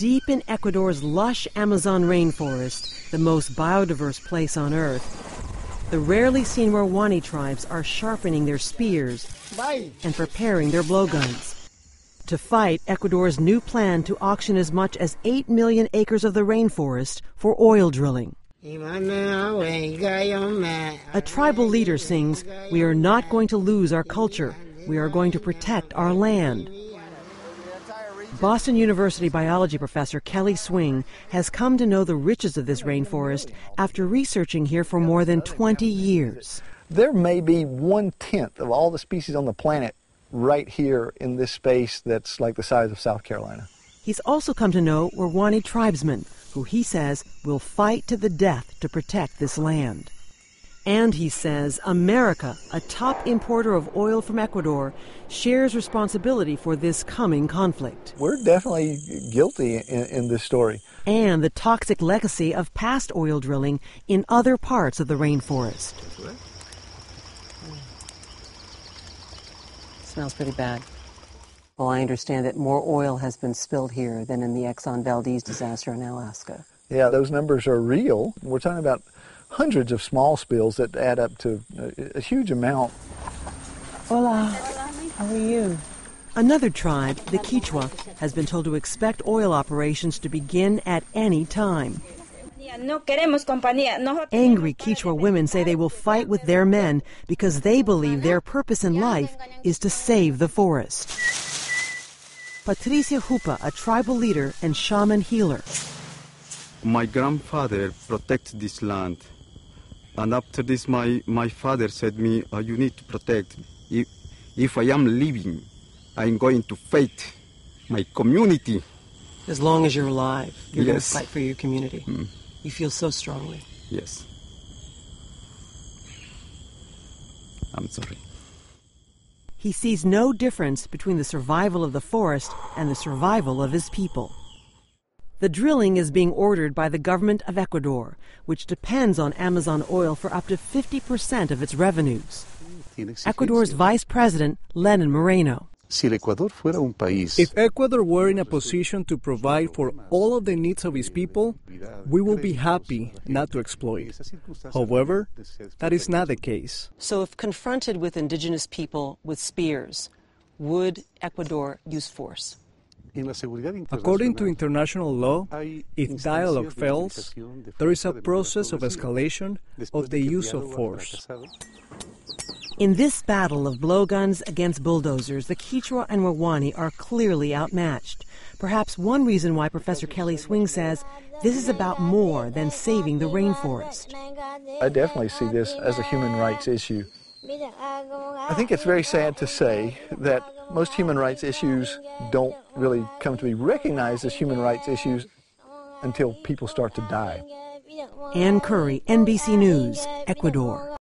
Deep in Ecuador's lush Amazon rainforest, the most biodiverse place on Earth, the rarely seen Waorani tribes are sharpening their spears and preparing their blowguns to fight Ecuador's new plan to auction as much as 8 million acres of the rainforest for oil drilling. A tribal leader sings, "We are not going to lose our culture. We are going to protect our land." Boston University biology professor Kelly Swing has come to know the riches of this rainforest after researching here for more than 20 years. There may be 1/10 of all the species on the planet right here in this space that's like the size of South Carolina. He's also come to know Waorani tribesmen, who he says will fight to the death to protect this land. And he says America, a top importer of oil from Ecuador, shares responsibility for this coming conflict. We're definitely guilty in this story. And the toxic legacy of past oil drilling in other parts of the rainforest. Smells pretty bad. Well, I understand that more oil has been spilled here than in the Exxon Valdez disaster in Alaska. Yeah, those numbers are real. We're talking about hundreds of small spills that add up to a huge amount. Hola, how are you? Another tribe, the Quechua, has been told to expect oil operations to begin at any time. Angry Quechua women say they will fight with their men because they believe their purpose in life is to save the forest. Patricia Hupa, a tribal leader and shaman healer. My grandfather protected this land. And after this, my father said me, you need to protect. If I am living, I'm going to fight my community. As long as you're alive, you're going to Yes. fight for your community. You feel so strongly. Yes. I'm sorry. He sees no difference between the survival of the forest and the survival of his people. The drilling is being ordered by the government of Ecuador, which depends on Amazon oil for up to 50% of its revenues. Ecuador's Vice President, Lenin Moreno. If Ecuador were in a position to provide for all of the needs of its people, we will be happy not to exploit. However, that is not the case. So if confronted with indigenous people with spears, would Ecuador use force? According to international law, if dialogue fails, there is a process of escalation of the use of force. In this battle of blowguns against bulldozers, the Quechua and Waorani are clearly outmatched. Perhaps one reason why Professor Kelly Swing says this is about more than saving the rainforest. I definitely see this as a human rights issue. I think it's very sad to say that most human rights issues don't really come to be recognized as human rights issues until people start to die. Ann Curry, NBC News, Ecuador.